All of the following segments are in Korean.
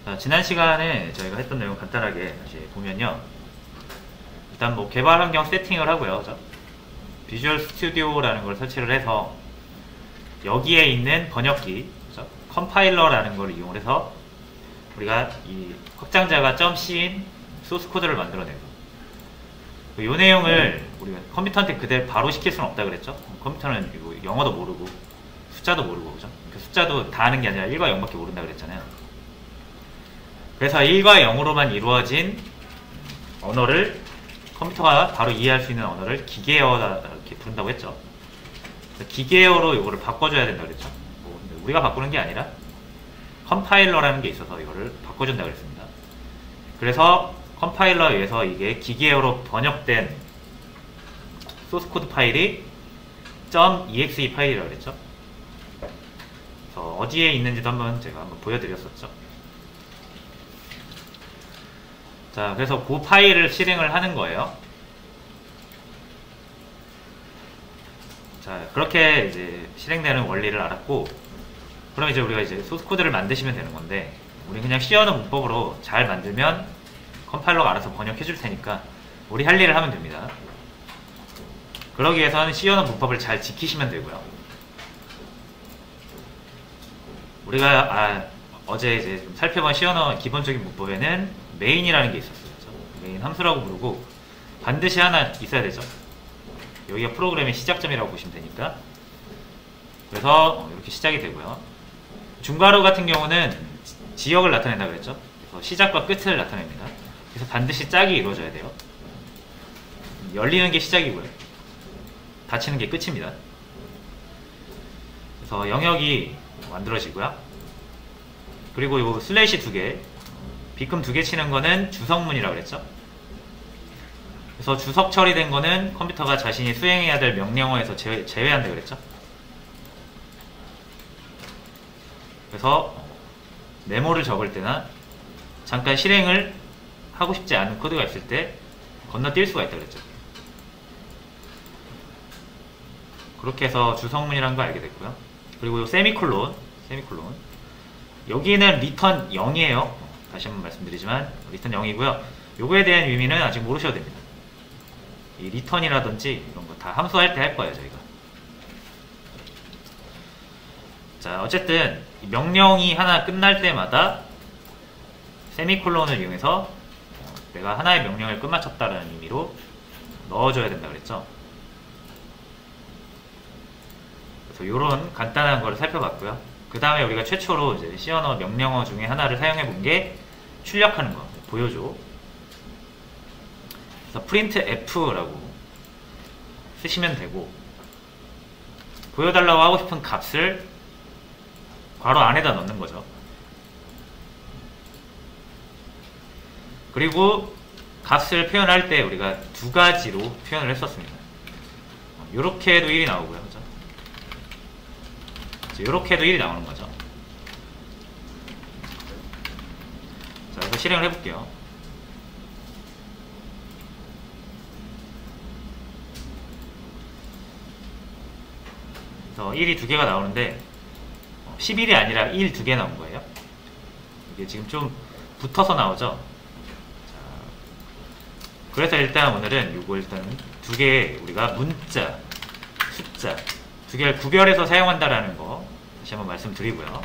자, 지난 시간에 저희가 했던 내용 간단하게 다시 보면요. 일단 뭐 개발 환경 세팅을 하고요. 그죠? 비주얼 스튜디오라는 걸 설치를 해서 여기에 있는 번역기, 그죠? 컴파일러라는 걸 이용을 해서 우리가 이 확장자가 .c인 소스 코드를 만들어내고, 이 내용을 우리가 컴퓨터한테 그대로 바로 시킬 수는 없다 그랬죠? 컴퓨터는 영어도 모르고 숫자도 모르고, 그죠? 숫자도 다 아는 게 아니라 1과 0밖에 모른다 그랬잖아요. 그래서 1과 0으로만 이루어진 언어를, 컴퓨터가 바로 이해할 수 있는 언어를 기계어다 이렇게 부른다고 했죠. 기계어로 이거를 바꿔줘야 된다 그랬죠. 우리가 바꾸는 게 아니라 컴파일러라는 게 있어서 이거를 바꿔준다 그랬습니다. 그래서 컴파일러에 의해서 이게 기계어로 번역된 소스코드 파일이 .exe 파일이라고 그랬죠. 그래서 어디에 있는지도 제가 한번 보여드렸었죠. 자, 그래서 그 파일을 실행을 하는 거예요. 자, 그렇게 이제 실행되는 원리를 알았고, 그럼 이제 우리가 이제 소스 코드를 만드시면 되는 건데, 우리 그냥 C 언어 문법으로 잘 만들면 컴파일러가 알아서 번역해 줄 테니까 우리 할 일을 하면 됩니다. 그러기 위해서는 C 언어 문법을 잘 지키시면 되고요. 우리가 어제 이제 좀 살펴본 C 언어 기본적인 문법에는 메인이라는 게 있었어요. 그렇죠? 메인 함수라고 부르고 반드시 하나 있어야 되죠. 여기가 프로그램의 시작점이라고 보시면 되니까. 그래서 이렇게 시작이 되고요. 중괄호 같은 경우는 지역을 나타낸다 그랬죠. 그래서 시작과 끝을 나타냅니다. 그래서 반드시 짝이 이루어져야 돼요. 열리는 게 시작이고요. 닫히는 게 끝입니다. 그래서 영역이 만들어지고요. 그리고 요 슬래시 2개, 비금 2개 치는 거는 주석문이라고 그랬죠. 그래서 주석 처리된 거는 컴퓨터가 자신이 수행해야 될 명령어에서 제외한다 그랬죠. 그래서 메모를 적을 때나 잠깐 실행을 하고 싶지 않은 코드가 있을 때 건너뛸 수가 있다 그랬죠. 그렇게 해서 주석문이라는 거 알게 됐고요. 그리고 요 세미콜론, 여기는 리턴 0이에요. 다시 한번 말씀드리지만 리턴 0이고요. 요거에 대한 의미는 아직 모르셔도 됩니다. 이 리턴이라든지 이런 거 다 함수할 때 할 거예요, 저희가. 자, 어쨌든 명령이 하나 끝날 때마다 세미콜론을 이용해서 내가 하나의 명령을 끝마쳤다는 의미로 넣어줘야 된다 그랬죠. 그래서 이런 간단한 거를 살펴봤고요. 그 다음에 우리가 최초로 이제 C 언어 명령어 중에 하나를 사용해 본 게 출력하는 거, 보여줘. 그래서 print f라고 쓰시면 되고, 보여달라고 하고 싶은 값을 괄호 안에다 넣는 거죠. 그리고 값을 표현할 때 우리가 두 가지로 표현을 했었습니다. 요렇게 해도 1이 나오고요. 그죠? 요렇게 해도 1이 나오는 거죠. 자, 그래서 실행을 해볼게요. 그래서 1이 두 개가 나오는데 11이 아니라 1 두 개 나온 거예요. 이게 지금 좀 붙어서 나오죠. 자, 그래서 일단 오늘은 요거 일단 두 개 우리가 문자, 숫자 두 개를 구별해서 사용한다라는 거 다시 한번 말씀드리고요.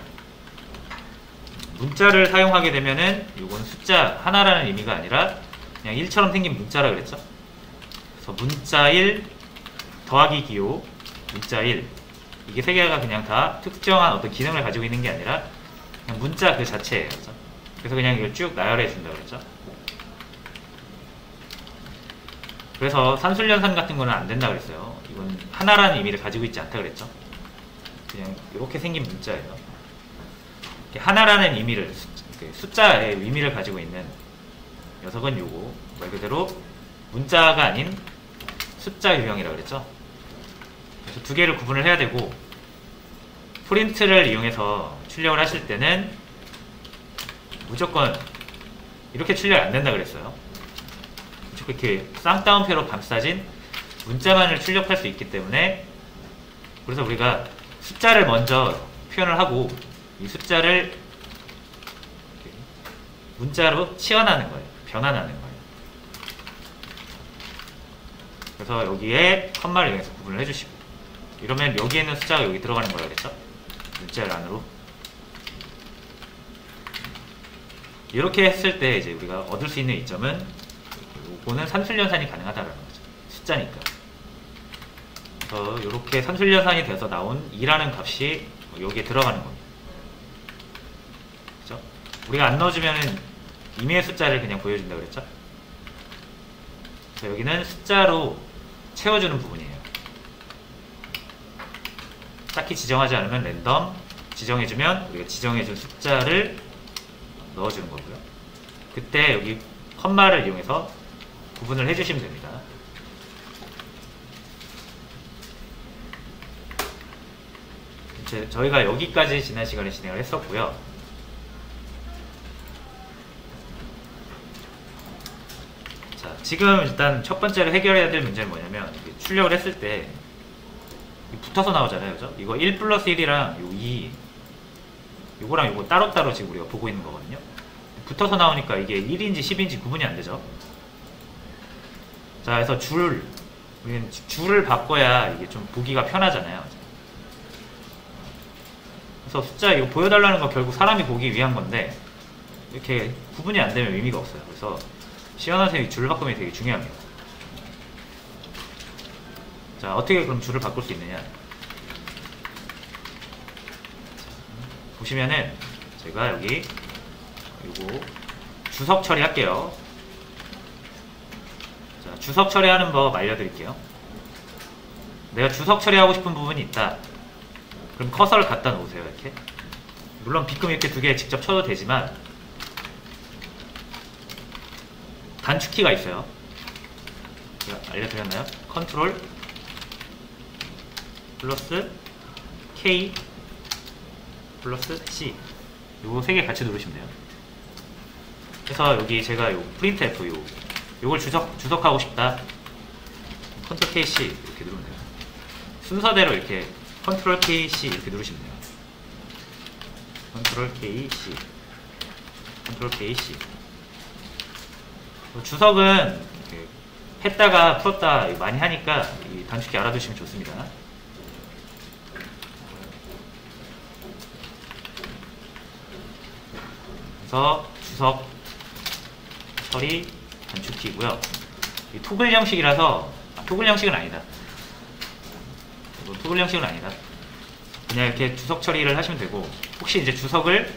문자를 사용하게 되면은 요건 숫자 하나라는 의미가 아니라 그냥 1처럼 생긴 문자라 그랬죠. 그래서 문자 1 더하기 기호 문자 1, 이게 세 개가 그냥 다 특정한 어떤 기능을 가지고 있는 게 아니라 그냥 문자 그 자체예요. 그렇죠? 그래서 그냥 이걸 쭉 나열해 준다 그랬죠. 그래서 산술연산 같은 거는 안 된다 그랬어요. 이건 하나라는 의미를 가지고 있지 않다 그랬죠. 그냥 이렇게 생긴 문자예요. 하나라는 의미를, 숫자의 의미를 가지고 있는 녀석은 요거 말 그대로 문자가 아닌 숫자 유형이라고 그랬죠. 그래서 두 개를 구분을 해야 되고, 프린트를 이용해서 출력을 하실 때는 무조건 이렇게 출력이 안 된다 그랬어요. 이렇게 쌍따옴표로 감싸진 문자만을 출력할 수 있기 때문에, 그래서 우리가 숫자를 먼저 표현을 하고 이 숫자를 문자로 치환하는 거예요. 변환하는 거예요. 그래서 여기에 컴마를 이용해서 구분을 해주시고, 이러면 여기에 있는 숫자가 여기 들어가는 거라 그랬죠? 문자열 안으로. 이렇게 했을 때 이제 우리가 얻을 수 있는 이점은, 요거는 산술연산이 가능하다는 거죠. 숫자니까. 그래서 이렇게 산술연산이 돼서 나온 2라는 값이 여기에 들어가는 겁니다. 그죠? 우리가 안 넣어주면은 임의의 숫자를 그냥 보여준다고 그랬죠? 그래서 여기는 숫자로 채워주는 부분이에요. 딱히 지정하지 않으면 랜덤, 지정해주면 우리가 지정해준 숫자를 넣어주는 거고요. 그때 여기 컴마를 이용해서 구분을 해주시면 됩니다. 저희가 여기까지 지난 시간에 진행을 했었고요. 자, 지금 일단 첫 번째로 해결해야 될 문제는 뭐냐면, 출력을 했을 때 붙어서 나오잖아요. 그죠? 이거 1 플러스 1이랑 요 2, 요거랑 요거 따로따로 지금 우리가 보고 있는 거거든요. 붙어서 나오니까 이게 1인지 10인지 구분이 안 되죠. 자, 그래서 우리는 줄을 바꿔야 이게 좀 보기가 편하잖아요. 그래서 숫자 이거 보여달라는 거 결국 사람이 보기 위한 건데, 이렇게 구분이 안 되면 의미가 없어요. 그래서 시연한 셈이 줄 바꿈이 되게 중요합니다. 자, 어떻게 그럼 줄을 바꿀 수 있느냐? 보시면은 제가 여기 요거 주석 처리할게요. 자, 주석 처리하는 법 알려드릴게요. 내가 주석 처리하고 싶은 부분이 있다. 그럼 커서를 갖다 놓으세요. 이렇게. 물론 비금 이렇게 두 개 직접 쳐도 되지만 단축키가 있어요. 제가 알려드렸나요? 컨트롤 플러스 K 플러스 C, 요거 세 개 같이 누르시면 돼요. 그래서 여기 제가 요 프린트 F 요걸 주석하고 싶다. 컨트롤 K C 이렇게 누르면 돼요. 순서대로 이렇게 컨트롤 K C 이렇게 누르시면 돼요. 컨트롤 K C, 컨트롤 K C. 주석은 했다가 풀었다 많이 하니까 이 단축키 알아두시면 좋습니다. 그래서 주석 처리 단축키고요. 이 토글 형식이라서 토글 형식은 아니다. 토글 형식은 아니다. 그냥 이렇게 주석 처리를 하시면 되고, 혹시 이제 주석을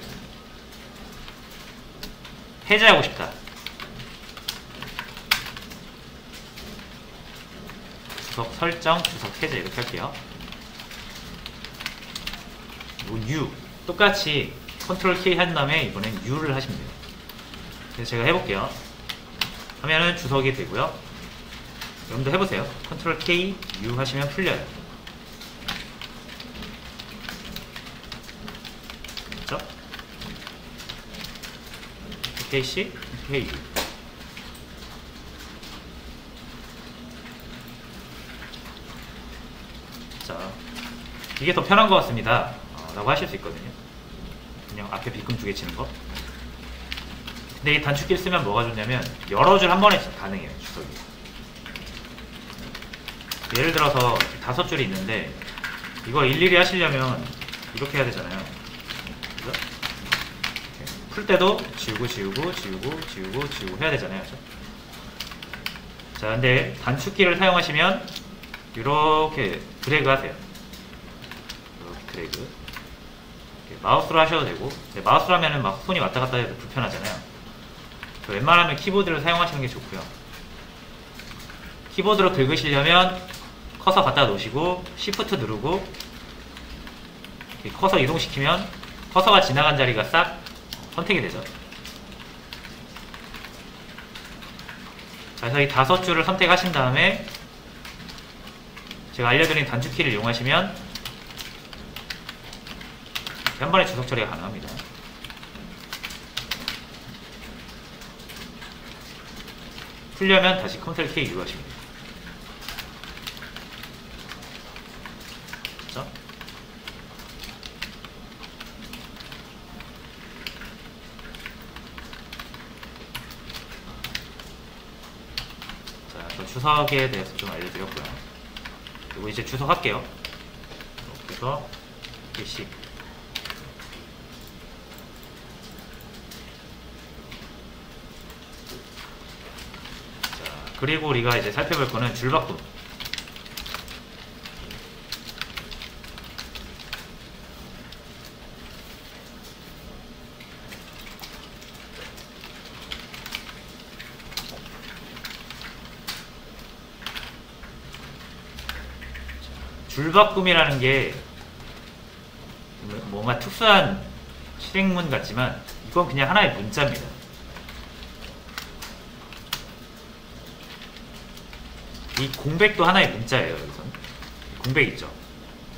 해제하고 싶다. 주석 설정, 주석 해제 이렇게 할게요. U 똑같이 컨트롤 K 한 다음에 이번엔 U를 하시면 돼요. 그래서 제가 해볼게요. 하면은 주석이 되고요. 여러분도 해보세요. 컨트롤 K, U 하시면 풀려요. 그렇죠? KC, KU. 자, 이게 더 편한 것 같습니다. 라고 하실 수 있거든요. 그냥 앞에 비금 두 개 치는 거. 근데 이 단축키를 쓰면 뭐가 좋냐면 여러 줄 한 번에 가능해요. 주석이. 예를 들어서 5줄이 있는데 이걸 일일이 하시려면 이렇게 해야 되잖아요. 그죠? 풀 때도 지우고 해야 되잖아요. 그죠? 자, 근데 단축키를 사용하시면 이렇게 드래그 하세요. 이렇게 드래그. 마우스로 하셔도 되고, 마우스로 하면은 막 손이 왔다 갔다 해도 불편하잖아요. 웬만하면 키보드를 사용하시는 게 좋고요. 키보드로 긁으시려면 커서 갖다 놓으시고 Shift 누르고 커서 이동시키면 커서가 지나간 자리가 싹 선택이 되죠. 자, 그래서 이 5줄을 선택하신 다음에 제가 알려드린 단축키를 이용하시면 한 번에 주석 처리가 가능합니다. 풀려면 다시 컨트롤 K U 하시면 돼요. 그렇죠? 주석에 대해서 좀 알려드렸고요. 그리고 이제 주석할게요. 이렇게 해서 PC. 자, 그리고 우리가 이제 살펴볼 거는 줄바꿈. 줄바꿈이라는 게 뭔가 특수한 실행문 같지만 이건 그냥 하나의 문자입니다. 이 공백도 하나의 문자예요. 여기서는 공백 있죠.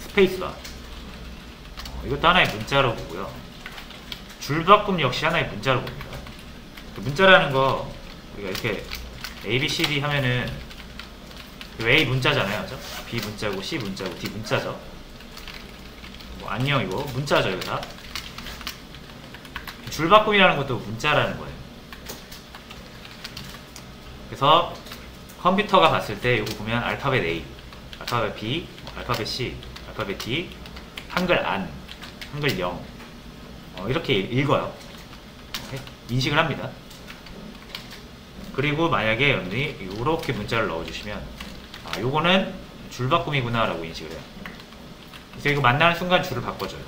스페이스바. 이것도 하나의 문자로 보고요. 줄바꿈 역시 하나의 문자로 봅니다. 그 문자라는 거 우리가 이렇게 A, B, C, D 하면은 A 문자잖아요. 그죠? B 문자고 C 문자고 D 문자죠. 뭐 안녕이고 문자죠. 이거 다. 줄바꿈이라는 것도 문자라는 거예요. 그래서 컴퓨터가 봤을 때 이거 보면 알파벳 A, 알파벳 B, 알파벳 C, 알파벳 D, 한글 안, 한글 영 이렇게 읽어요. 인식을 합니다. 그리고 만약에 여러분들이 이렇게 문자를 넣어주시면 요거는 줄바꿈이구나 라고 인식을 해요. 그래서 이거 만나는 순간 줄을 바꿔줘요.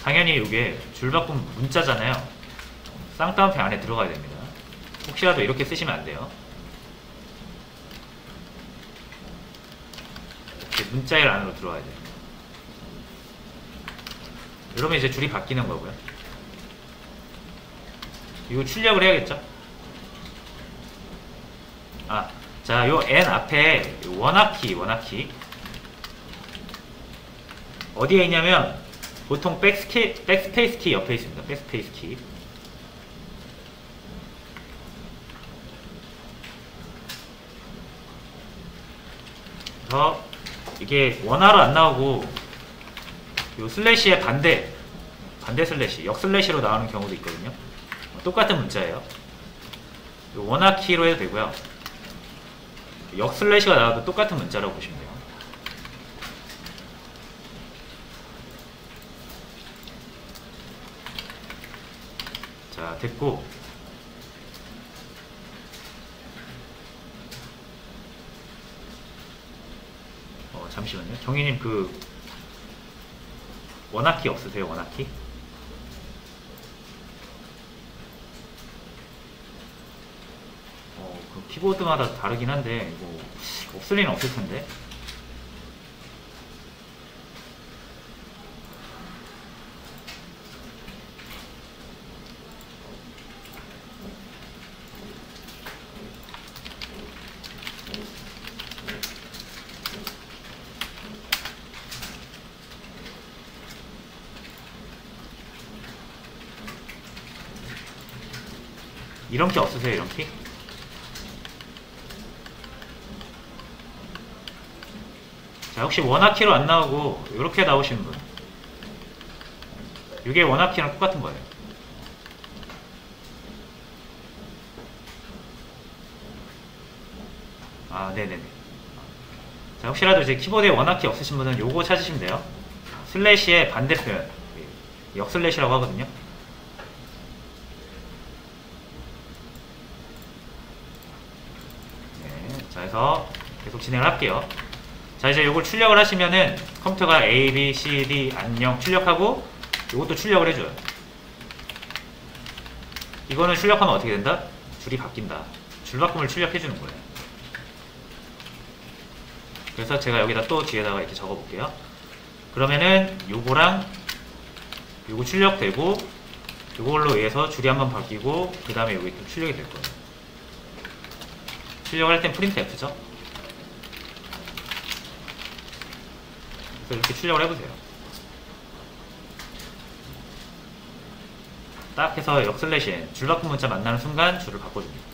당연히 이게 줄바꿈 문자잖아요. 쌍따옴표 안에 들어가야 됩니다. 혹시라도 이렇게 쓰시면 안 돼요. 이렇게 문자일 안으로 들어가야 돼요. 이러면 이제 줄이 바뀌는 거고요. 이거 출력을 해야겠죠? 자, 요 N 앞에 원화키 어디에 있냐면 보통 백스페이스 키 옆에 있습니다. 백스페이스 키. 그래서 이게 원화로 안 나오고 요 슬래시의 반대 슬래시, 역 슬래시로 나오는 경우도 있거든요. 똑같은 문자예요. 요 원화키로 해도 되고요. 역 슬래시가 나와도 똑같은 문자라고 보시면 돼요. 자, 됐고 잠시만요. 정희님 그 원화키 없으세요? 원화키? 그 키보드마다 다르긴 한데 이거 없을 리는 없을 텐데. 이런 키 없으세요? 이런 키? 자, 혹시 원화키로 안 나오고 이렇게 나오시는 분, 이게 원화키랑 똑같은 거예요. 네네네. 자, 혹시라도 이제 키보드에 원화키 없으신 분은 요거 찾으시면 돼요. 슬래시의 반대편, 역 슬래시라고 하거든요. 자, 해서 계속 진행을 할게요. 자, 이제 요걸 출력을 하시면은 컴퓨터가 A, B, C, D 안녕 출력하고 요것도 출력을 해줘요. 이거는 출력하면 어떻게 된다? 줄이 바뀐다. 줄바꿈을 출력해주는 거예요. 그래서 제가 여기다 또 뒤에다가 이렇게 적어볼게요. 그러면은 요거랑 요거 출력되고 요걸로 의해서 줄이 한번 바뀌고 그 다음에 여기 또 출력이 될 거예요. 출력을 할 땐 프린트 F죠. 그래서 이렇게 출력을 해보세요. 딱 해서 역 슬래시 줄바꿈 문자 만나는 순간 줄을 바꿔줍니다.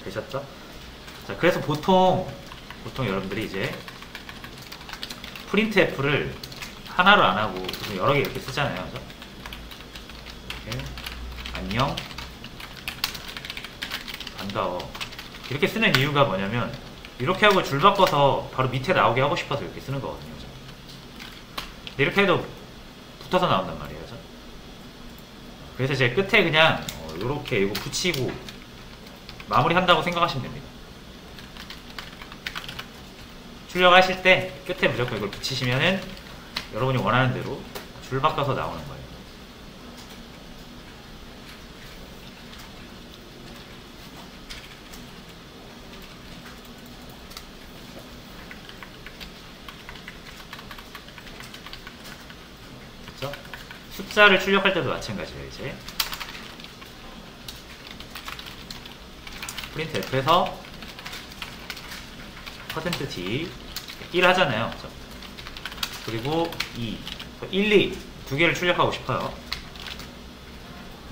되셨죠? 자, 그래서 보통 여러분들이 이제 프린트 F를 하나로 안 하고 보통 여러 개 이렇게 쓰잖아요. 그죠? 이렇게 안녕, 반가워. 이렇게 쓰는 이유가 뭐냐면 이렇게 하고 줄 바꿔서 바로 밑에 나오게 하고 싶어서 이렇게 쓰는 거거든요. 그죠? 근데 이렇게 해도 붙어서 나온단 말이에요. 그죠? 그래서 제 끝에 그냥 이렇게 이거 붙이고 마무리 한다고 생각하시면 됩니다. 출력하실 때 끝에 무조건 이걸 붙이시면은 여러분이 원하는 대로 줄 바꿔서 나오는 거예요. 됐죠? 숫자를 출력할 때도 마찬가지예요. 이제 프린트 F에서 %d 1 하잖아요. 그렇죠? 그리고 2, 1, 2 두 개를 출력하고 싶어요.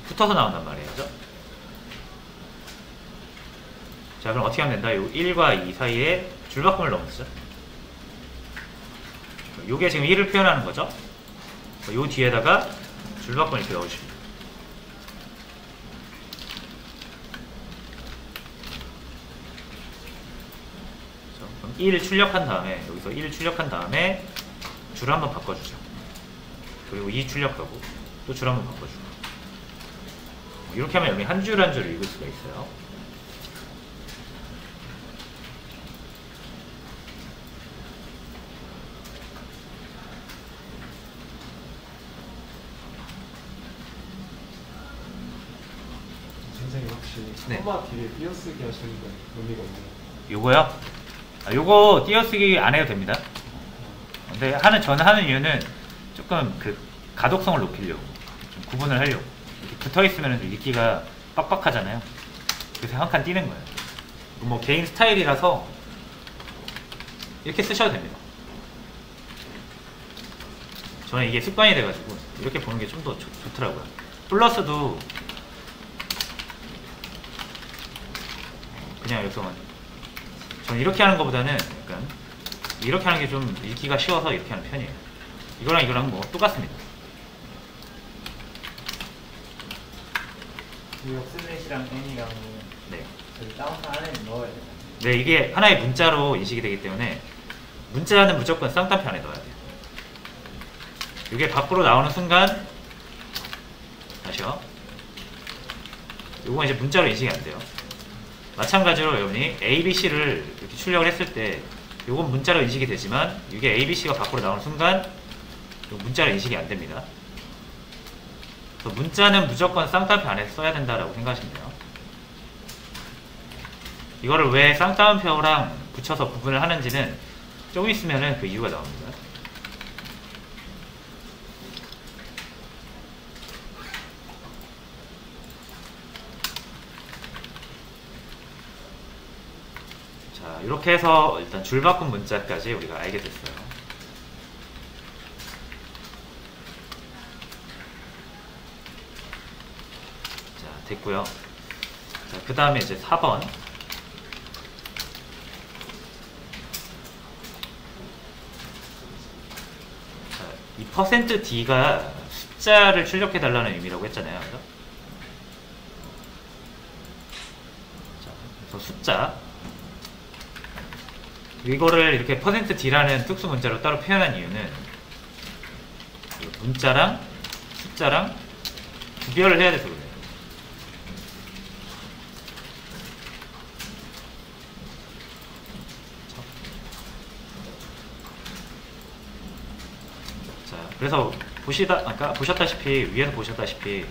붙어서 나온단 말이에요. 그렇죠? 자, 그럼 어떻게 하면 된다? 요 1과 2 사이에 줄바꿈을 넣으시죠. 요게 지금 1을 표현하는 거죠. 요 뒤에다가 줄바꿈을 이렇게 넣으십니다. 그럼 1 출력한 다음에 여기서 1 출력한 다음에 줄을 한번 바꿔주죠. 그리고 2 출력하고 또 줄 한번 바꿔주고 이렇게 하면 여기 한 줄 한 줄을 읽을 수가 있어요. 선생님 혹시 네. 커마 뒤에 띄어쓰기 하시는 건 의미가 있나요? 요거요? 요거 띄어쓰기 안 해도 됩니다. 근데 저는 하는 이유는 조금 그 가독성을 높이려고, 좀 구분을 하려고. 이렇게 붙어 있으면 읽기가 빡빡하잖아요. 그래서 한 칸 띄는 거예요. 뭐 개인 스타일이라서 이렇게 쓰셔도 됩니다. 저는 이게 습관이 돼가지고 이렇게 보는 게 좀 더 좋더라고요. 플러스도 그냥 여기서 저는 이렇게 하는 것보다는 약간 이렇게 하는 게 좀 읽기가 쉬워서 이렇게 하는 편이에요. 이거랑 이거랑 뭐 똑같습니다. 뉴욕 슬래시랑 N이랑 네. 저희 다운판 안에 넣어야 돼요. 네, 이게 하나의 문자로 인식이 되기 때문에 문자는 무조건 쌍따옴표 안에 넣어야 돼요. 이게 밖으로 나오는 순간 다시요. 이건 이제 문자로 인식이 안 돼요. 마찬가지로 여러분이 ABC를 이렇게 출력을 했을 때 이건 문자로 인식이 되지만 이게 ABC가 밖으로 나오는 순간 문자로 인식이 안 됩니다. 그래서 문자는 무조건 쌍따옴표 안에 써야 된다라고 생각하시면 돼요. 이거를 왜 쌍따옴표랑 붙여서 구분을 하는지는 조금 있으면은 그 이유가 나옵니다. 자, 이렇게 해서 일단 줄바꿈 문자까지 우리가 알게 됐어요. 자, 됐고요. 자, 그 다음에 이제 4번. 자, 이 %d가 숫자를 출력해달라는 의미라고 했잖아요. 그죠? 자, 그래서 숫자. 이거를 이렇게 %d라는 특수 문자로 따로 표현한 이유는 문자랑 숫자랑 구별을 해야 돼서 그래요. 자, 그래서 아까 보셨다시피 위에서 보셨다시피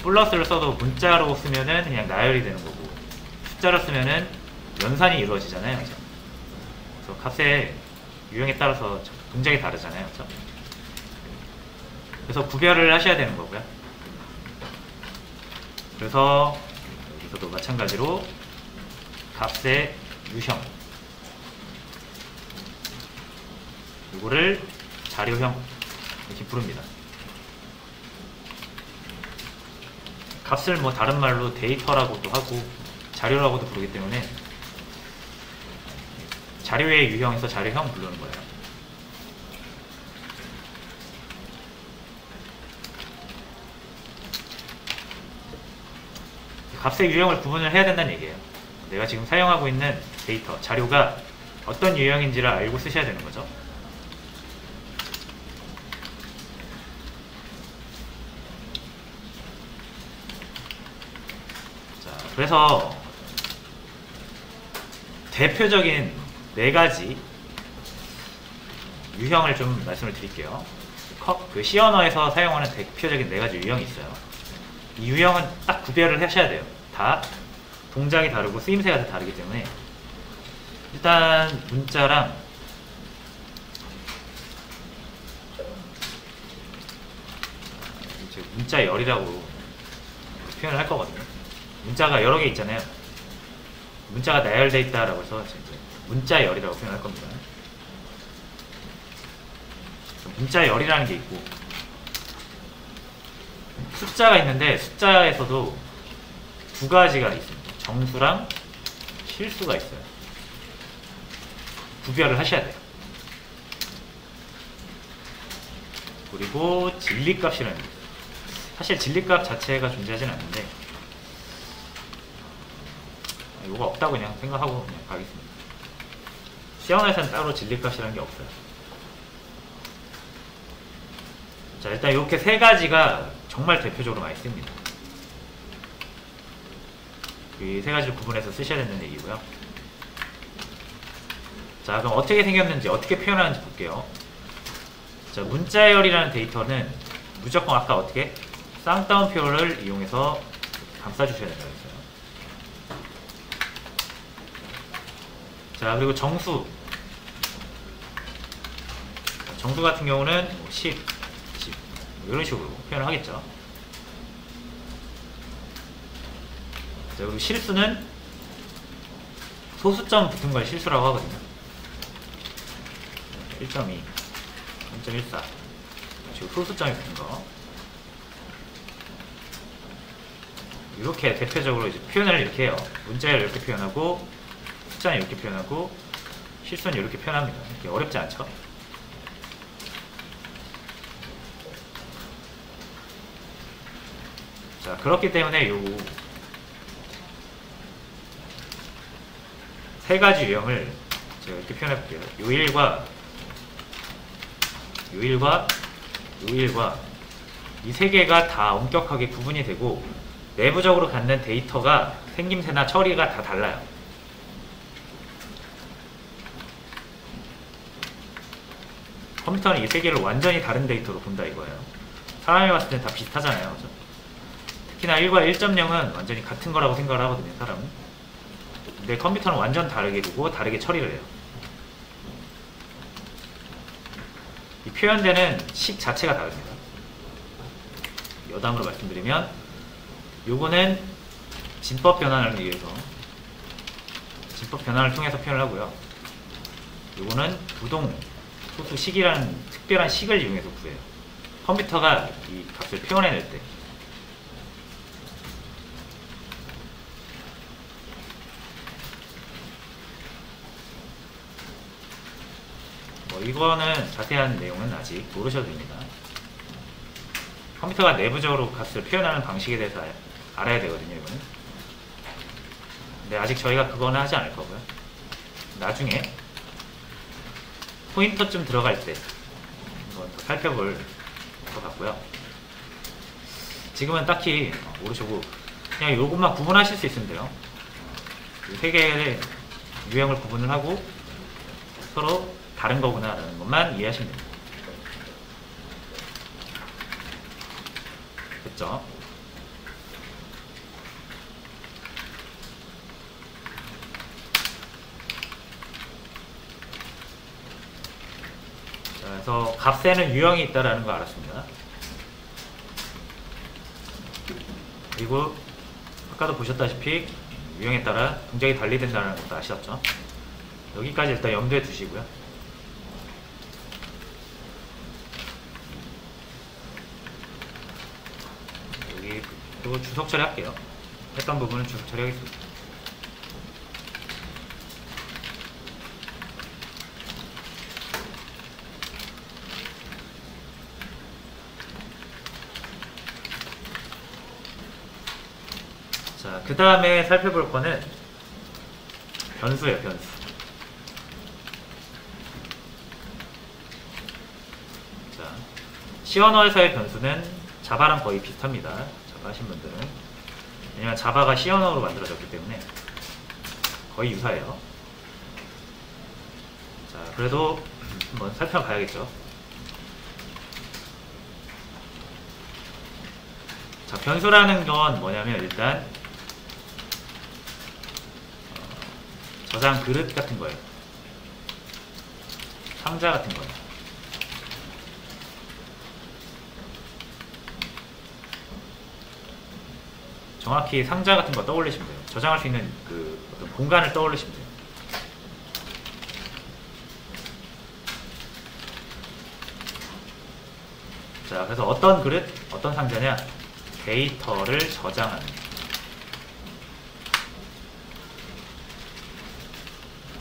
플러스를 써도 문자로 쓰면은 그냥 나열이 되는 거고 숫자로 쓰면은 연산이 이루어지잖아요. 그죠? 그래서 값의 유형에 따라서 동작이 다르잖아요. 그렇죠? 그래서 구별을 하셔야 되는 거고요. 그래서 여기서도 마찬가지로 값의 유형 이거를 자료형 이렇게 부릅니다. 값을 뭐 다른 말로 데이터라고도 하고 자료라고도 부르기 때문에 자료의 유형에서 자료형 부르는 거예요. 값의 유형을 구분을 해야 된다는 얘기예요. 내가 지금 사용하고 있는 데이터, 자료가 어떤 유형인지를 알고 쓰셔야 되는 거죠. 자, 그래서 대표적인 4가지 유형을 좀 말씀을 드릴게요. 그 C 언어에서 사용하는 대표적인 4가지 유형이 있어요. 이 유형은 딱 구별을 하셔야 돼요. 다 동작이 다르고 쓰임새가 다 다르기 때문에 일단 문자랑 문자열이라고 표현을 할 거거든요. 문자가 여러 개 있잖아요. 문자가 나열되어 있다라고 해서 문자열이라고 표현할 겁니다. 문자열이라는 게 있고 숫자가 있는데 숫자에서도 2가지가 있습니다. 정수랑 실수가 있어요. 구별을 하셔야 돼요. 그리고 진리값이라는 게 있어요. 사실 진리값 자체가 존재하진 않는데 이거가 없다고 그냥 생각하고 그냥 가겠습니다. 시험에서는 따로 진리값이라는 게 없어요. 자, 일단 이렇게 3가지가 정말 대표적으로 많이 씁니다. 이 3가지를 구분해서 쓰셔야 된다는 얘기고요. 자, 그럼 어떻게 생겼는지, 어떻게 표현하는지 볼게요. 자, 문자열이라는 데이터는 무조건 아까 어떻게 쌍따옴표를 이용해서 감싸주셔야 된다고 했어요. 자, 그리고 정수 같은 경우는 10, 10 이런 식으로 표현을 하겠죠. 자, 그리고 실수는 소수점 붙은 걸 실수라고 하거든요. 1.2, 0.14 지금 소수점이 붙은 거 이렇게 대표적으로 이제 표현을 이렇게 해요. 문자를 이렇게 표현하고 숫자는 이렇게 표현하고 실수는 이렇게 표현합니다. 이렇게 어렵지 않죠? 자, 그렇기 때문에 요 3가지 유형을 제가 이렇게 표현해 볼게요. 요일과 이 3개가 다 엄격하게 구분이 되고 내부적으로 갖는 데이터가 생김새나 처리가 다 달라요. 컴퓨터는 이 3개를 완전히 다른 데이터로 본다 이거예요. 사람이 봤을 때는 다 비슷하잖아요. 그죠? 특히나 1과 1.0은 완전히 같은 거라고 생각을 하거든요, 사람은. 근데 컴퓨터는 완전 다르게 보고 다르게 처리를 해요. 이 표현되는 식 자체가 다릅니다. 여담으로 말씀드리면 요거는 진법 변환을 위해서 진법 변환을 통해서 표현을 하고요. 요거는 부동 소수식이라는 특별한 식을 이용해서 구해요. 컴퓨터가 이 값을 표현해낼 때. 이거는 자세한 내용은 아직 모르셔도 됩니다. 컴퓨터가 내부적으로 값을 표현하는 방식에 대해서 알아야 되거든요, 이거는. 근데 아직 저희가 그거는 하지 않을 거고요. 나중에 포인터쯤 들어갈 때 한번 더 살펴볼 것 같고요. 지금은 딱히 모르시고 그냥 요것만 구분하실 수 있으면 돼요. 이 3개의 유형을 구분을 하고 서로 다른 거구나 라는 것만 이해하시면 됩니다. 됐죠? 자, 그래서 값에는 유형이 있다라는 거 알았습니다. 그리고 아까도 보셨다시피 유형에 따라 동작이 달리된다는 것도 아셨죠? 여기까지 일단 염두에 두시고요. 그리고 주석 처리할게요. 했던 부분은 주석 처리하겠습니다. 자, 자, 그 다음에 살펴볼 거는 변수예요, 변수. 자, C 언어에서의 변수는 자바랑 거의 비슷합니다. 자바 하신 분들은. 왜냐면 자바가 C 언어로 만들어졌기 때문에 거의 유사해요. 자, 그래도 한번 살펴봐야겠죠. 자, 변수라는 건 뭐냐면 일단 저장 그릇 같은 거예요. 상자 같은 거예요. 정확히 상자 같은 거 떠올리시면 돼요. 저장할 수 있는 그 어떤 공간을 떠올리시면 돼요. 자, 그래서 어떤 그릇, 어떤 상자냐? 데이터를 저장하는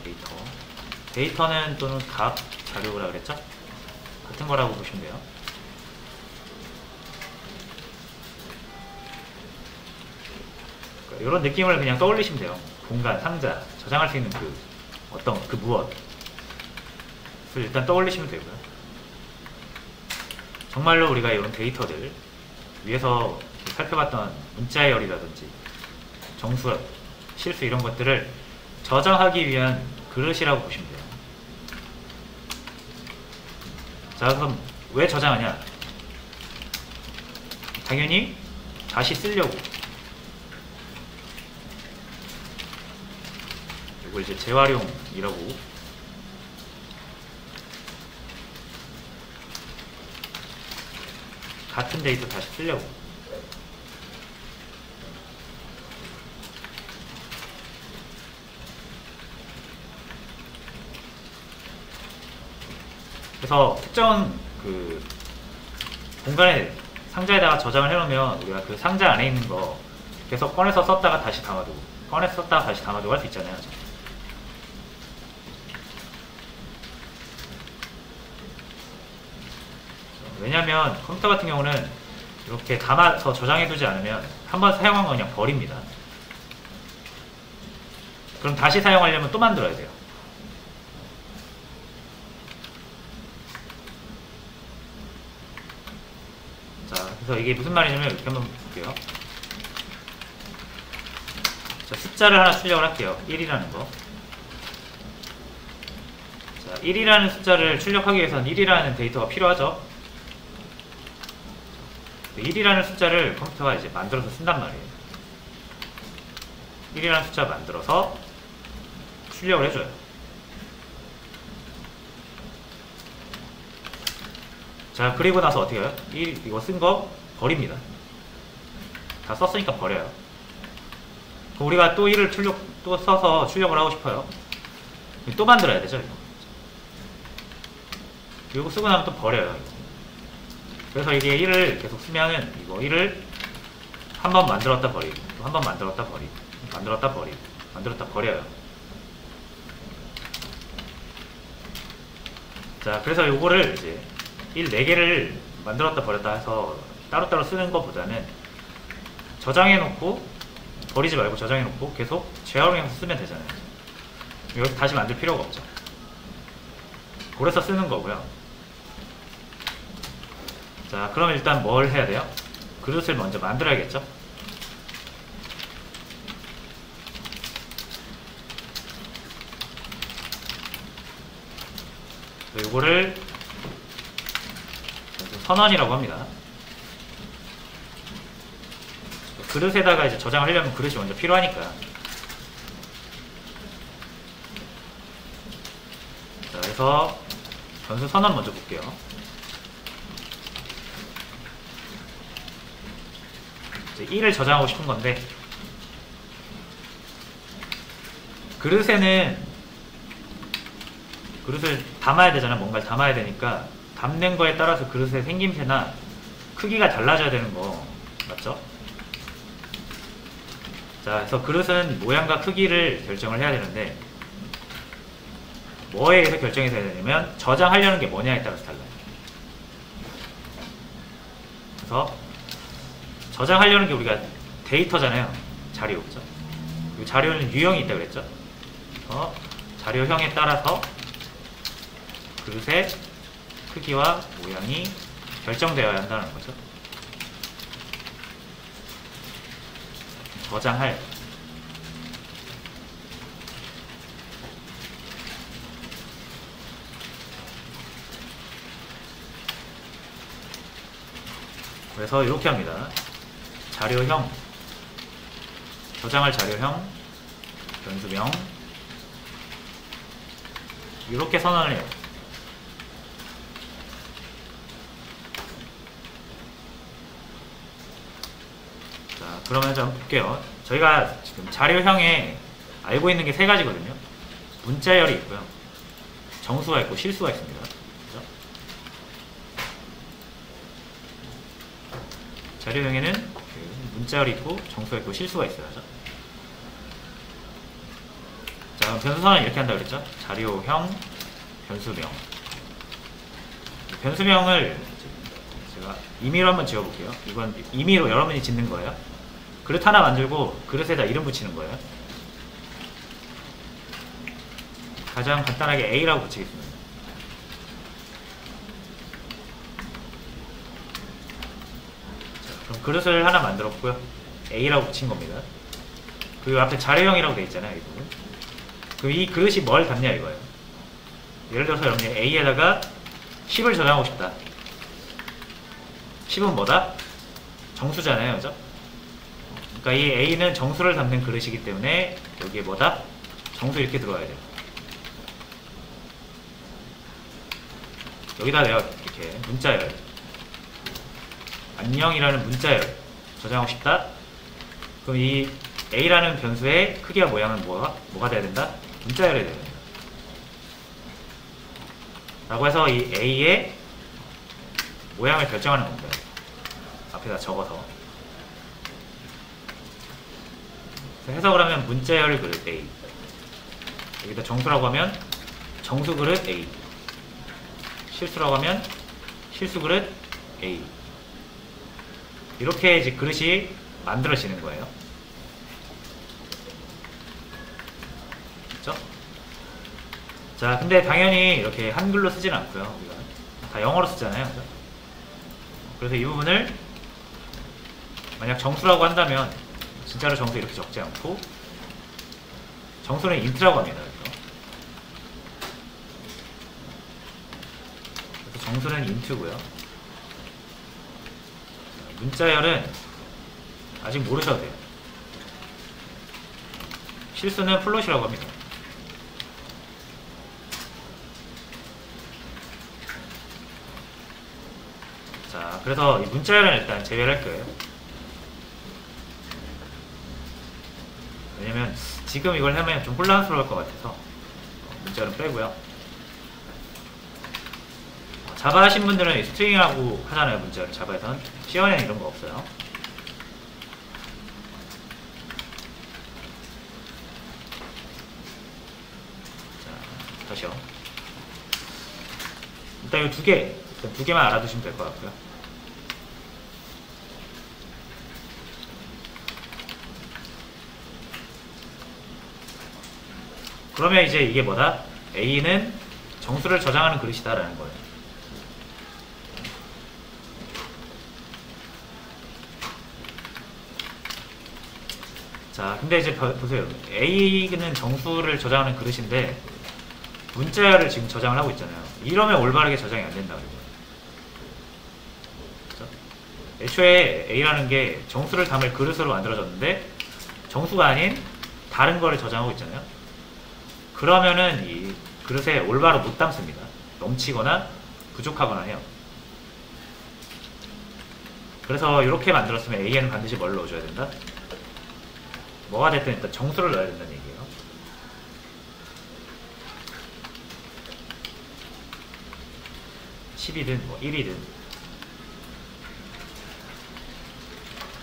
데이터. 데이터는 또는 값, 자료라 그랬죠? 같은 거라고 보시면 돼요. 이런 느낌을 그냥 떠올리시면 돼요. 공간, 상자, 저장할 수 있는 그 어떤 그 무엇을 일단 떠올리시면 되고요. 정말로 우리가 이런 데이터들 위에서 살펴봤던 문자의 열이라든지 정수, 실수 이런 것들을 저장하기 위한 그릇이라고 보시면 돼요. 자, 그럼 왜 저장하냐? 당연히 다시 쓰려고. 이걸 이제 재활용이라고. 같은 데이터 다시 쓰려고. 그래서 특정 그 공간에 상자에다가 저장을 해놓으면 우리가 그 상자 안에 있는 거 계속 꺼내서 썼다가 다시 담아두고 꺼내서 썼다가 다시 담아두고 할 수 있잖아요. 왜냐면 컴퓨터 같은 경우는 이렇게 담아서 저장해두지 않으면 한번 사용한 거 그냥 버립니다. 그럼 다시 사용하려면 또 만들어야 돼요. 자, 그래서 이게 무슨 말이냐면 이렇게 한번 볼게요. 자, 숫자를 하나 출력을 할게요. 1이라는 거. 자, 1이라는 숫자를 출력하기 위해서는 1이라는 데이터가 필요하죠. 1이라는 숫자를 컴퓨터가 이제 만들어서 쓴단 말이에요. 1이라는 숫자 만들어서 출력을 해줘요. 자, 그리고 나서 어떻게 해요? 이거 쓴 거 버립니다. 다 썼으니까 버려요. 그럼 우리가 또 1을 또 써서 출력을 하고 싶어요. 또 만들어야 되죠, 이거 쓰고 나면 또 버려요. 그래서 이게 1을 계속 쓰면은 이거 1을 한 번 만들었다 버리고 또 한 번 만들었다 버리고 만들었다 버리고 만들었다 버려요. 자, 그래서 요거를 이제 1 4개를 만들었다 버렸다 해서 따로따로 쓰는 것보다는 저장해놓고 버리지 말고 저장해놓고 계속 재활용해서 쓰면 되잖아요. 여기서 다시 만들 필요가 없죠. 그래서 쓰는 거고요. 자, 그럼 일단 뭘 해야 돼요? 그릇을 먼저 만들어야겠죠? 이거를 선언이라고 합니다. 그릇에다가 이제 저장을 하려면 그릇이 먼저 필요하니까. 자, 그래서 변수 선언 먼저 볼게요. 이제 1을 저장하고 싶은 건데, 그릇에는 그릇을 담아야 되잖아. 뭔가를 담아야 되니까 담는 거에 따라서 그릇의 생김새나 크기가 달라져야 되는 거 맞죠? 자, 그래서 그릇은 모양과 크기를 결정을 해야 되는데 뭐에 의해서 결정이 돼야 되냐면 저장하려는 게 뭐냐에 따라서 달라요. 그래서 저장하려는 게 우리가 데이터잖아요. 자료죠. 이 자료는 유형이 있다 그랬죠. 자료형에 따라서 그릇의 크기와 모양이 결정되어야 한다는 거죠. 저장할 그래서 이렇게 합니다. 자료형, 저장할 자료형, 변수명 이렇게 선언을 해요. 자, 그러면 좀 볼게요. 저희가 지금 자료형에 알고 있는 게 세 가지거든요. 문자열이 있고요, 정수가 있고 실수가 있습니다. 그렇죠? 자료형에는 문자열이 있고 정수가 있고 실수가 있어요. 그렇죠? 자, 그럼 변수선언 이렇게 한다고 그랬죠? 자료형, 변수명. 변수명을 제가 임의로 한번 지어볼게요. 이건 임의로 여러분이 짓는 거예요. 그릇 하나 만들고 그릇에다 이름 붙이는 거예요. 가장 간단하게 A라고 붙이겠습니다. 자, 그럼 그릇을 하나 만들었고요. A라고 붙인 겁니다. 그 앞에 자료형이라고 되어 있잖아요. 이 부분. 그럼 이 그릇이 뭘 담냐 이거예요. 예를 들어서 여러분이 A에다가 10을 저장하고 싶다. 10은 뭐다? 정수잖아요. 그죠? 그러니까 이 A는 정수를 담는 그릇이기 때문에 여기에 뭐다? 정수 이렇게 들어와야 돼요. 여기다 내가 이렇게 문자열, 안녕이라는 문자열 저장하고 싶다. 그럼 이 A라는 변수의 크기와 모양은 뭐가 돼야 된다? 문자열이 돼야 된다. 라고 해서 이 A의 모양을 결정하는 겁니다. 앞에다 적어서. 해석을 하면 문자열 그릇 A, 여기다 정수라고 하면 정수 그릇 A, 실수라고 하면 실수 그릇 A. 이렇게 이제 그릇이 만들어지는 거예요. 그렇죠? 자, 근데 당연히 이렇게 한글로 쓰지는 않고요. 우리가 다 영어로 쓰잖아요. 그렇죠? 그래서 이 부분을 만약 정수라고 한다면 진짜로 정수 이렇게 적지 않고 정수는 int라고 합니다. 그래서 정수는 int고요. 문자열은 아직 모르셔도 돼요. 실수는 플롯이라고 합니다. 자, 그래서 이 문자열은 일단 제외를 할 거예요. 왜냐면 지금 이걸 하면 좀 혼란스러울 것 같아서 문자열은 빼고요. 자바 하신 분들은 스트링이라고 하잖아요. 문자열. 자바에선 C1에는 이런 거 없어요. 자, 다시요. 일단 이 두 개만 알아두시면 될 것 같고요. 그러면 이제 이게 뭐다? A는 정수를 저장하는 그릇이다 라는 거예요. 자, 근데 이제 보세요. A는 정수를 저장하는 그릇인데 문자열을 지금 저장을 하고 있잖아요. 이러면 올바르게 저장이 안 된다 그러죠. 그렇죠? 애초에 A라는 게 정수를 담을 그릇으로 만들어졌는데 정수가 아닌 다른 거를 저장하고 있잖아요. 그러면은 이 그릇에 올바로 못 담습니다. 넘치거나 부족하거나 해요. 그래서 이렇게 만들었으면 A에는 반드시 뭘 넣어줘야 된다? 뭐가 됐든 일단 정수를 넣어야 된다는 얘기예요. (10이든) 뭐 (1이든)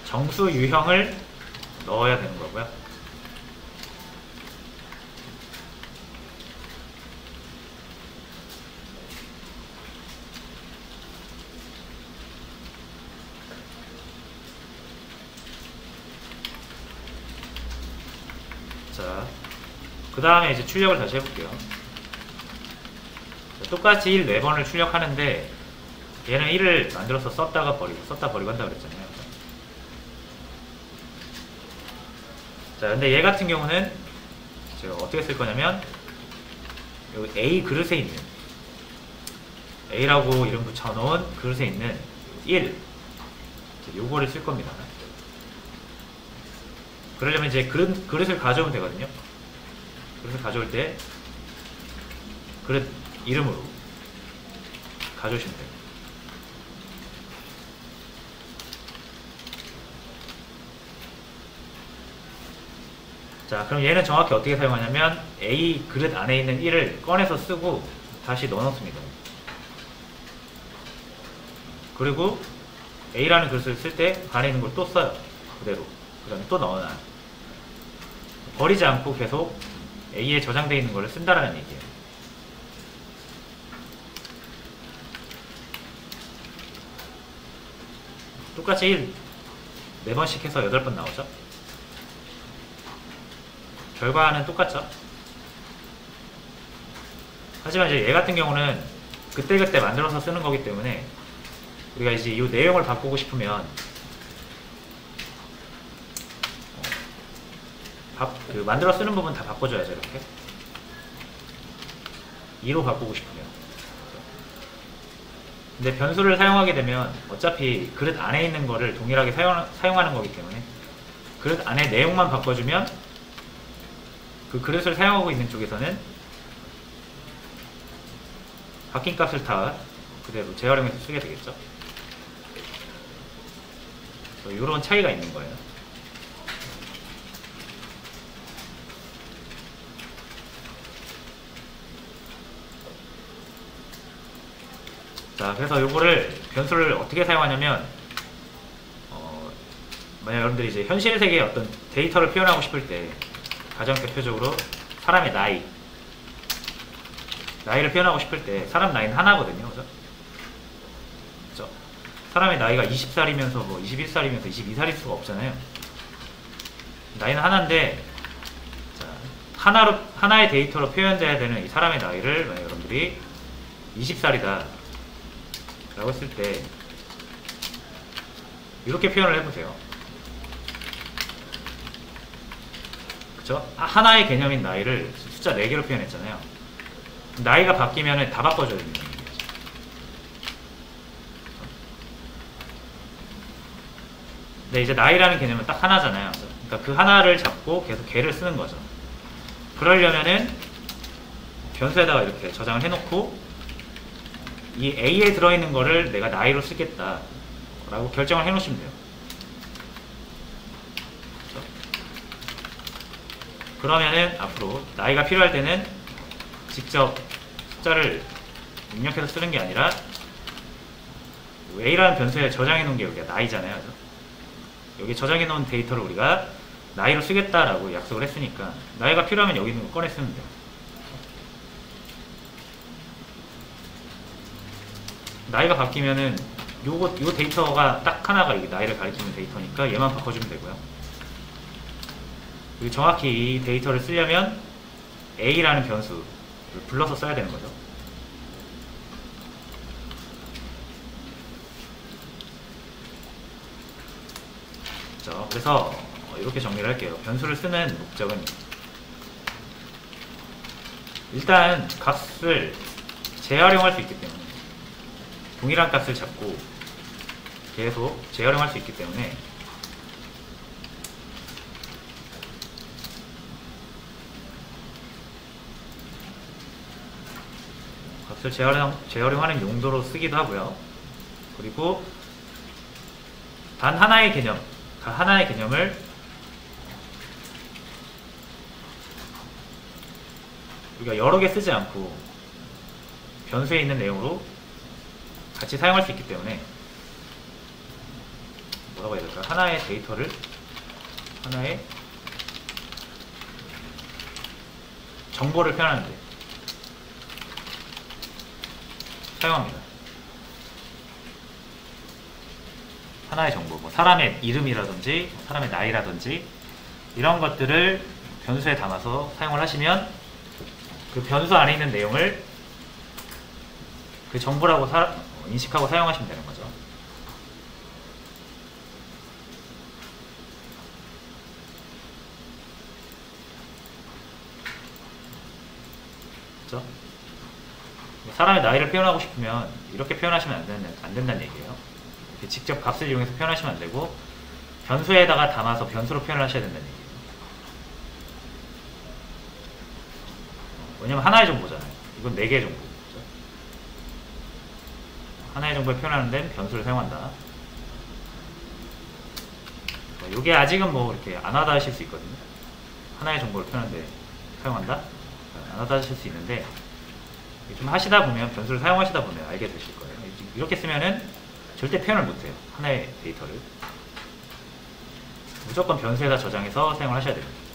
정수 유형을 넣어야 되는 거고요. 자, 그 다음에 이제 출력을 다시 해볼게요. 자, 똑같이 1 4번을 출력하는데 얘는 1을 만들어서 썼다 버리고 한다 그랬잖아요. 자, 근데 얘 같은 경우는 제가 어떻게 쓸 거냐면 여기 A 그릇에 있는 A라고 이름 붙여놓은 그릇에 있는 1 요거를 쓸 겁니다. 그러려면 이제 그릇을 가져오면 되거든요. 그릇을 가져올 때 그릇 이름으로 가져오시면 돼요. 자, 그럼 얘는 정확히 어떻게 사용하냐면 A 그릇 안에 있는 1을 꺼내서 쓰고 다시 넣어놓습니다. 그리고 A라는 그릇을 쓸 때 안에 있는 걸 또 써요. 그대로. 그 다음에 또 넣어놔요. 버리지 않고 계속 A에 저장되어 있는 걸 쓴다라는 얘기예요. 똑같이 1 4번씩 해서 8번 나오죠. 결과는 똑같죠. 하지만 이제 얘 같은 경우는 그때그때 만들어서 쓰는 거기 때문에 우리가 이제 이 내용을 바꾸고 싶으면 만들어 쓰는 부분 다 바꿔줘야죠. 이렇게 2로 바꾸고 싶으면. 근데 변수를 사용하게 되면 어차피 그릇 안에 있는 거를 동일하게 사용하는 거기 때문에 그릇 안에 내용만 바꿔주면 그 그릇을 사용하고 있는 쪽에서는 바뀐 값을 다 그대로 재활용해서 쓰게 되겠죠. 이런 차이가 있는 거예요. 자, 그래서 요거를 변수를 어떻게 사용하냐면 만약 여러분들이 이제 현실 세계의 어떤 데이터를 표현하고 싶을 때 가장 대표적으로 사람의 나이를 표현하고 싶을 때 사람 나이는 하나거든요. 그죠? 사람의 나이가 20살이면서 뭐 21살이면서 22살일 수가 없잖아요. 나이는 하나인데 자, 하나의 데이터로 표현돼야 되는 이 사람의 나이를 만약 여러분들이 20살이다 라고 했을 때 이렇게 표현을 해보세요. 그쵸? 하나의 개념인 나이를 숫자 4개로 표현했잖아요. 나이가 바뀌면 다 바꿔줘야 됩니다. 근데 이제 나이라는 개념은 딱 하나잖아요. 그러니까 그 하나를 잡고 계속 개를 쓰는 거죠. 그러려면은 변수에다가 이렇게 저장을 해놓고 이 A에 들어있는 거를 내가 나이로 쓰겠다 라고 결정을 해놓으시면 돼요. 그렇죠? 그러면은 앞으로 나이가 필요할 때는 직접 숫자를 입력해서 쓰는 게 아니라 A라는 변수에 저장해 놓은 게 여기가 나이잖아요. 그렇죠? 여기 저장해 놓은 데이터를 우리가 나이로 쓰겠다라고 약속을 했으니까 나이가 필요하면 여기 있는 거 꺼내 쓰면 돼요. 나이가 바뀌면은 요 데이터가 딱 하나가 이게 나이를 가리키는 데이터니까 얘만 바꿔주면 되고요. 그리고 정확히 이 데이터를 쓰려면 A라는 변수를 불러서 써야 되는 거죠. 그래서 이렇게 정리를 할게요. 변수를 쓰는 목적은 일단 값을 재활용할 수 있기 때문에 동일한 값을 잡고 계속 재활용할 수 있기 때문에 값을 재활용하는 용도로 쓰기도 하고요. 그리고 단 하나의 개념을 우리가 여러 개 쓰지 않고 변수에 있는 내용으로 같이 사용할 수 있기 때문에 뭐라고 해야 될까? 하나의 데이터를 하나의 정보를 표현하는데 사용합니다. 하나의 정보, 뭐 사람의 이름이라든지 사람의 나이라든지 이런 것들을 변수에 담아서 사용을 하시면 그 변수 안에 있는 내용을 그 정보라고 인식하고 사용하시면 되는 거죠. 그렇죠? 사람의 나이를 표현하고 싶으면 이렇게 표현하시면 안 된다는 얘기예요. 이렇게 직접 값을 이용해서 표현하시면 안 되고 변수에다가 담아서 변수로 표현을 하셔야 된다는 얘기예요. 왜냐면 하나의 정보잖아요. 이건 4개의 정보. 그렇죠? 하나의 정보를 표현하는 데는 변수를 사용한다. 이게 아직은 뭐 이렇게 안 하다 하실 수 있거든요. 하나의 정보를 표현하는 데 사용한다? 안 하다 하실 수 있는데 좀 하시다 보면, 변수를 사용하시다 보면 알게 되실 거예요. 이렇게 쓰면은 절대 표현을 못해요. 하나의 데이터를. 무조건 변수에다 저장해서 사용을 하셔야 됩니다.